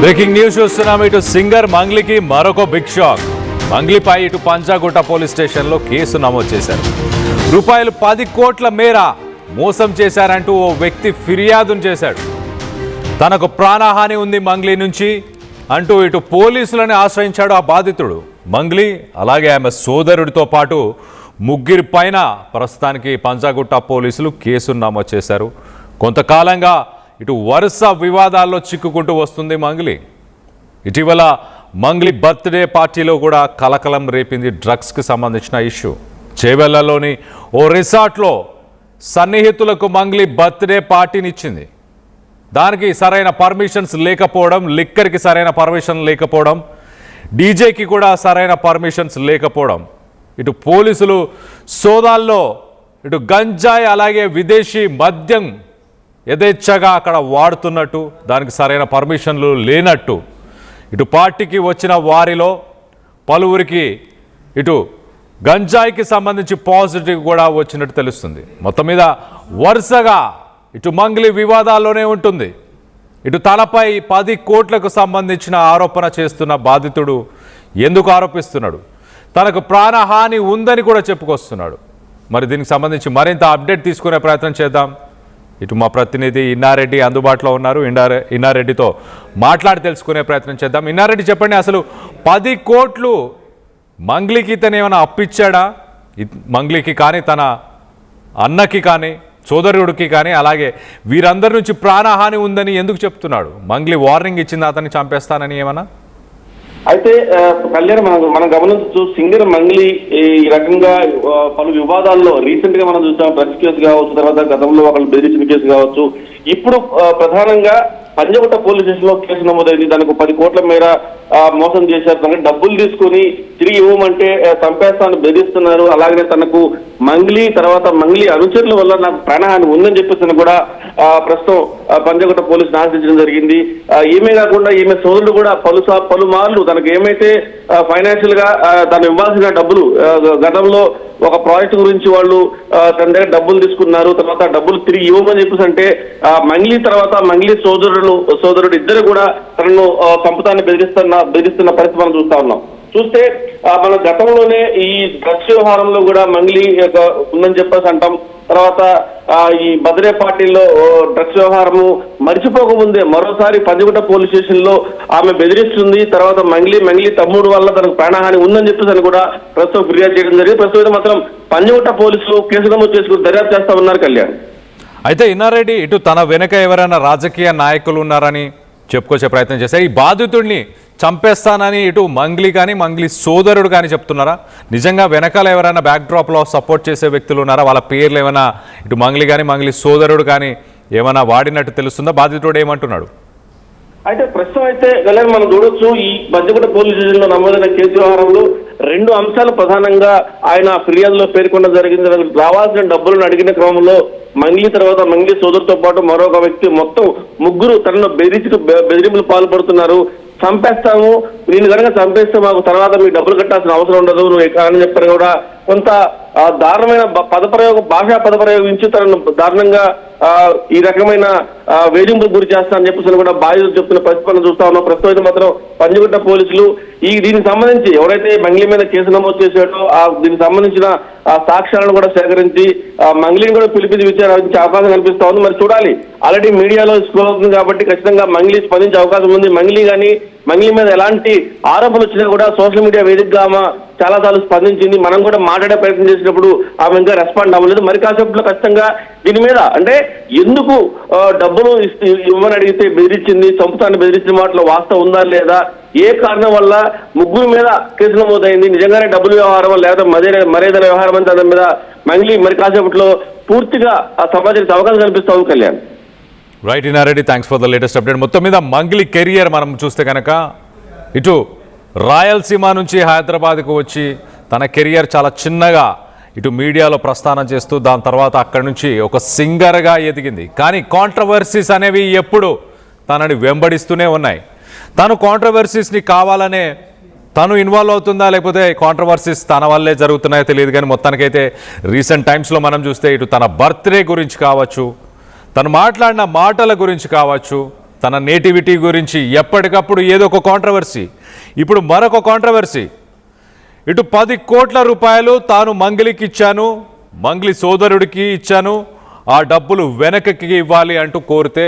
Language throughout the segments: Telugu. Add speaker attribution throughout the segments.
Speaker 1: బ్రేకింగ్ న్యూస్ చూస్తున్నాం. ఇటు సింగర్ మంగ్లీకి మరొక బిగ్ షాక్. మంగ్లీపై ఇటు పంజాగుట్ట పోలీస్ స్టేషన్లో కేసు నమోదు చేశారు. రూపాయలు 10 కోట్ల మేర మోసం చేశారంటూ ఓ వ్యక్తి ఫిర్యాదును చేశాడు. తనకు ప్రాణహాని ఉంది మంగ్లీ నుంచి అంటూ ఇటు పోలీసులను ఆశ్రయించాడు ఆ బాధితుడు. మంగ్లీ అలాగే ఆమె సోదరుడితో పాటు ముగ్గురి పైన ప్రస్తుతానికి పంజాగుట్ట పోలీసులు కేసును నమోదు చేశారు. కొంతకాలంగా ఇటు వరుస వివాదాల్లో చిక్కుకుంటూ వస్తుంది మంగ్లీ. ఇటీవల మంగ్లీ బర్త్డే పార్టీలో కూడా కలకలం రేపింది డ్రగ్స్కి సంబంధించిన ఇష్యూ. చేవెళ్లలోని ఓ రిసార్ట్లో సన్నిహితులకు మంగ్లీ బర్త్డే పార్టీనిచ్చింది. దానికి సరైన పర్మిషన్స్ లేకపోవడం, లిక్కర్కి సరైన పర్మిషన్ లేకపోవడం, డీజేకి కూడా సరైన పర్మిషన్స్ లేకపోవడం, ఇటు పోలీసులు సోదాల్లో ఇటు గంజాయి అలాగే విదేశీ మద్యం యథేచ్ఛగా అక్కడ వాడుతున్నట్టు, దానికి సరైన పర్మిషన్లు లేనట్టు ఇటు పార్టీకి వచ్చిన వారిలో పలువురికి ఇటు గంజాయికి సంబంధించి పాజిటివ్ కూడా వచ్చినట్టు తెలుస్తుంది. మొత్తం మీద వరుసగా ఇటు మంగ్లీ వివాదాల్లోనే ఉంటుంది. ఇటు తనపై 10 కోట్లకు సంబంధించిన ఆరోపణ చేస్తున్న బాధితుడు ఎందుకు ఆరోపిస్తున్నాడు? తనకు ప్రాణహాని ఉందని కూడా చెప్పుకొస్తున్నాడు. మరి దీనికి సంబంధించి మరింత అప్డేట్ తీసుకునే ప్రయత్నం చేద్దాం. ఇటు మా ప్రతినిధి ఇన్నారెడ్డి అందుబాటులో ఉన్నారు. ఇన్నారెడ్డితో మాట్లాడి తెలుసుకునే ప్రయత్నం చేద్దాం. ఇన్నారెడ్డి, చెప్పండి, అసలు 10 కోట్లు మంగ్లీకి ఇతను ఏమైనా అప్పిచ్చాడా? మంగ్లీకి కానీ, తన అన్నకి కానీ, సోదరుడికి కానీ, అలాగే వీరందరి నుంచి ప్రాణహాని ఉందని ఎందుకు చెప్తున్నాడు? మంగ్లీ వార్నింగ్ ఇచ్చింది అతన్ని చంపేస్తానని ఏమన్నా?
Speaker 2: అయితే కళ్యాణ్, మనం గమనించచ్చు, సింగర్ మంగ్లీ ఈ రకంగా పలు వివాదాల్లో రీసెంట్ గా మనం చూసాం. డ్రగ్స్ కేసు కావచ్చు, తర్వాత గతంలో ఒకళ్ళు బెదిరించిన కేసు కావచ్చు. ఇప్పుడు ప్రధానంగా పంజాగుట్ట పోలీస్ స్టేషన్ లో కేసు నమోదైంది. దానికి 10 కోట్ల మేర మోసం చేశారు. తనకు డబ్బులు తీసుకుని తిరిగి ఇవ్వమంటే చంపేస్తాను బెదిరిస్తున్నారు. అలాగే తనకు మంగ్లీ తర్వాత మంగ్లీ అనుచరుల వల్ల నాకు ప్రాణహాని ఉందని చెప్పేసి కూడా ప్రస్తుతం పంజాగుట్ట పోలీసులు ఆశ్రయించడం జరిగింది. ఈమె కాకుండా ఈమె సోదరుడు కూడా పలుమార్లు తనకు ఏమైతే ఫైనాన్షియల్ గా తను ఇవ్వాల్సిన డబ్బులు, గతంలో ఒక ప్రాజెక్ట్ గురించి వాళ్ళు తన దగ్గర డబ్బులు తీసుకున్నారు. తర్వాత డబ్బులు తిరిగి ఇవ్వమని చెప్పేసి అంటే మంగ్లీ తర్వాత మంగ్లీ సోదరుడు ఇద్దరు కూడా తనను చంపుతాన్ని బెదిరిస్తున్న పరిస్థితి మనం చూస్తా ఉన్నాం. చూస్తే మన గతంలోనే ఈ డ్రగ్స్ వ్యవహారంలో కూడా మంగ్లీ ఉందని చెప్పేసి అంటాం. తర్వాత ఈ బర్త్డే పార్టీలో డ్రగ్స్ వ్యవహారము మర్చిపోకముందే మరోసారి పంజాగుట్ట పోలీస్ స్టేషన్ లో ఆమె బెదిరిస్తుంది. తర్వాత మంగ్లీ తమ్ముడు వల్ల తనకు ప్రాణహాని ఉందని చెప్పేసి కూడా ప్రస్తుతం ఫిర్యాదు చేయడం జరిగింది. ప్రస్తుతం మాత్రం పంజాగుట్ట పోలీసులు కేసు నమోదు చేసుకుని దర్యాప్తు చేస్తా ఉన్నారు. కళ్యాణ్,
Speaker 1: అయితే ఇన్నారెడ్డి, ఇటు తన వెనక ఎవరైనా రాజకీయ నాయకులు ఉన్నారని చెప్పుకొచ్చే ప్రయత్నం చేశారు. ఈ బాధితుడిని చంపేస్తానని ఇటు మంగ్లీ కానీ మంగ్లీ సోదరుడు కానీ చెప్తున్నారా? నిజంగా వెనకాల ఎవరైనా బ్యాక్డ్రాప్లో సపోర్ట్ చేసే వ్యక్తులు ఉన్నారా? వాళ్ళ పేర్లు ఏమైనా ఇటు మంగ్లీ కానీ మంగ్లీ సోదరుడు కానీ ఏమైనా వాడినట్టు తెలుస్తుందా? బాధితుడు ఏమంటున్నాడు?
Speaker 2: అయితే ప్రస్తుతం అయితే మనం చూడొచ్చు, ఈ పంజాగుట్ట పోలీస్ స్టేషన్ లో నమోదైన కేసు వ్యవహారంలో 2 అంశాలు ప్రధానంగా ఆయన ఫిర్యాదులో పేర్కొనడం జరిగింది. రావాల్సిన డబ్బులను అడిగిన క్రమంలో మంగ్లీ తర్వాత మంగ్లీ సోదరుతో పాటు మరొక వ్యక్తి మొత్తం ముగ్గురు తనను బెదిరింపులు పాల్పడుతున్నారు. చంపేస్తాము, నేను కనుక చంపేస్తే మాకు తర్వాత మీకు డబ్బులు కట్టాల్సిన అవసరం ఉండదు, నువ్వు అని చెప్పారు. కూడా కొంత దారుణమైన భాషా పదప్రయోగించి తనను దారుణంగా ఈ రకమైన వేధింపులకు గురి చేస్తానని చెప్పేసి కూడా బాధితులు చెప్తున్న పరిస్థితులను చూస్తా ఉన్నాం. ప్రస్తుతం మాత్రం పంజాగుట్ట పోలీసులు దీనికి సంబంధించి ఎవరైతే మంగ్లీ మీద కేసు నమోదు చేశాడో దీనికి సంబంధించిన సాక్ష్యాలను కూడా సేకరించి మంగ్లీని కూడా పిలిపించి విచారించే అవకాశం కనిపిస్తా ఉంది. మరి చూడాలి, ఆల్రెడీ మీడియాలో స్క్రోల్ అవుతుంది కాబట్టి ఖచ్చితంగా మంగ్లీ స్పందించే అవకాశం ఉంది. మంగ్లీ మీద ఎలాంటి ఆరోపణలు వచ్చినా కూడా సోషల్ మీడియా వేదికగా ఆమె చాలా సార్లు స్పందించింది. మనం కూడా మాట్లాడే ప్రయత్నం చేసినప్పుడు ఆమె ఇంకా రెస్పాండ్ అవ్వలేదు. మరి కాసేపులో ఖచ్చితంగా దీని మీద అంటే ఎందుకు డబ్బులు ఇవ్వమని అడిగితే బెదిరించింది, చంపుతాన్ని బెదిరించిన మాటలో వాస్తవం ఉందా లేదా, ఏ కారణం వల్ల ముగ్గురు మీద కేసు నమోదైంది, నిజంగానే డబ్బుల వ్యవహారం లేదా మరేదైనా వ్యవహారం అని దాని మీద మంగ్లీ మరి కాసేపట్లో పూర్తిగా సమాచారం అవకాశం కనిపిస్తా ఉంది. Kalyan,
Speaker 1: right Inna Reddy, thanks for the latest update. మొత్తం మీద మంగ్లీ కెరియర్ మనం చూస్తే కనుక ఇటు రాయలసీమ నుంచి హైదరాబాద్కు వచ్చి తన కెరియర్ చాలా చిన్నగా ఇటు మీడియాలో ప్రస్థానం చేస్తూ దాని తర్వాత అక్కడి నుంచి ఒక సింగర్గా ఎదిగింది. కానీ కాంట్రవర్సీస్ అనేవి ఎప్పుడు తనని వెంబడిస్తూనే ఉన్నాయి. తను కాంట్రవర్సీస్ని కావాలనే తను ఇన్వాల్వ్ అవుతుందా లేకపోతే కాంట్రవర్సీస్ తన వల్లే జరుగుతున్నాయో తెలియదు. కానీ మొత్తానికైతే రీసెంట్ టైమ్స్లో మనం చూస్తే ఇటు తన బర్త్డే గురించి కావచ్చు, తను మాట్లాడిన మాటల గురించి కావచ్చు, తన నేటివిటీ గురించి ఎప్పటికప్పుడు ఏదో ఒక కాంట్రవర్సీ. ఇప్పుడు మరొక కాంట్రవర్సీ. ఇటు 10 కోట్ల రూపాయలు తాను మంగ్లీకి ఇచ్చాను, మంగ్లీ సోదరుడికి ఇచ్చాను, ఆ డబ్బులు వెనక్కి ఇవ్వాలి అంటూ కోరితే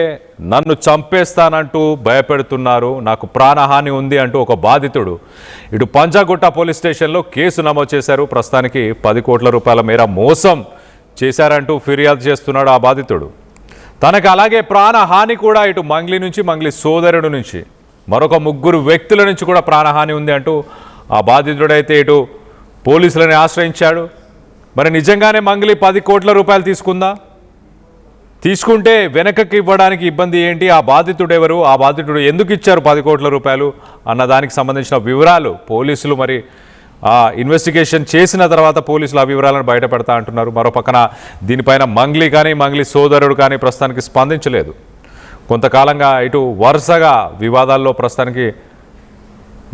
Speaker 1: నన్ను చంపేస్తానంటూ భయపెడుతున్నారు, నాకు ప్రాణహాని ఉంది అంటూ ఒక బాధితుడు ఇటు పంజాగుట్ట పోలీస్ స్టేషన్లో కేసు నమోదు చేశారు. ప్రస్తుతానికి 10 కోట్ల రూపాయల మేర మోసం చేశారంటూ ఫిర్యాదు చేస్తున్నాడు ఆ బాధితుడు. తనకు అలాగే ప్రాణహాని కూడా ఇటు మంగ్లీ నుంచి, మంగ్లీ సోదరుడు నుంచి, మరొక 3 వ్యక్తుల నుంచి కూడా ప్రాణహాని ఉంది అంటూ ఆ బాధితుడైతే ఇటు పోలీసులని ఆశ్రయించాడు. మరి నిజంగానే మంగ్లీ 10 కోట్ల రూపాయలు తీసుకుందా? తీసుకుంటే వెనకకి ఇవ్వడానికి ఇబ్బంది ఏంటి? ఆ బాధితుడు ఎవరు? ఆ బాధితుడు ఎందుకు ఇచ్చారు 10 కోట్ల రూపాయలు అన్న దానికి సంబంధించిన వివరాలు పోలీసులు మరి ఇన్వెస్టిగేషన్ చేసిన తర్వాత పోలీసులు ఆ వివరాలను బయటపెడతా అంటున్నారు. మరో పక్కన దీనిపైన మంగ్లీ కానీ, మంగ్లీ సోదరుడు కానీ ప్రస్తుతానికి స్పందించలేదు. కొంతకాలంగా ఇటు వరుసగా వివాదాల్లో ప్రస్తుతానికి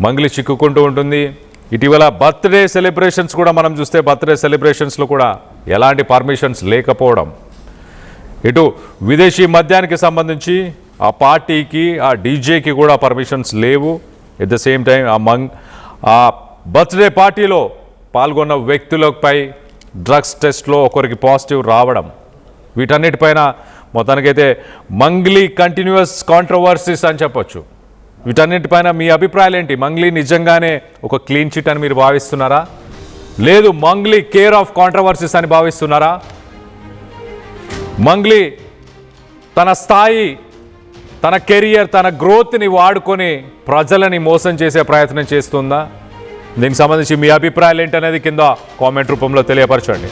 Speaker 1: మంగ్లీ చిక్కుకుంటూ ఉంటుంది. ఇటీవల బర్త్డే సెలబ్రేషన్స్ కూడా మనం చూస్తే బర్త్డే సెలబ్రేషన్స్లో కూడా ఎలాంటి పర్మిషన్స్ లేకపోవడం, ఇటు విదేశీ మద్యానికి సంబంధించి ఆ పార్టీకి, ఆ డీజేకి కూడా పర్మిషన్స్ లేవు. ఎట్ ద సేమ్ టైం ఆ బర్త్డే పార్టీలో పాల్గొన్న వ్యక్తులపై డ్రగ్స్ టెస్ట్లో ఒకరికి పాజిటివ్ రావడం, వీటన్నిటిపైన మొత్తానికైతే మంగ్లీ కంటిన్యూస్ కాంట్రవర్సీస్ అని చెప్పొచ్చు. వీటన్నిటిపైన మీ అభిప్రాయాలు ఏంటి? మంగ్లీ నిజంగానే ఒక క్లీన్ చిట్ అని మీరు భావిస్తున్నారా? లేదు మంగ్లీ కేర్ ఆఫ్ కాంట్రవర్సీస్ అని భావిస్తున్నారా? మంగ్లీ తన స్థాయి, తన కెరియర్, తన గ్రోత్ని వాడుకొని ప్రజలని మోసం చేసే ప్రయత్నం చేస్తుందా? దీనికి సంబంధించి మీ అభిప్రాయాలు ఏంటనేది కింద కామెంట్ రూపంలో తెలియపరచండి.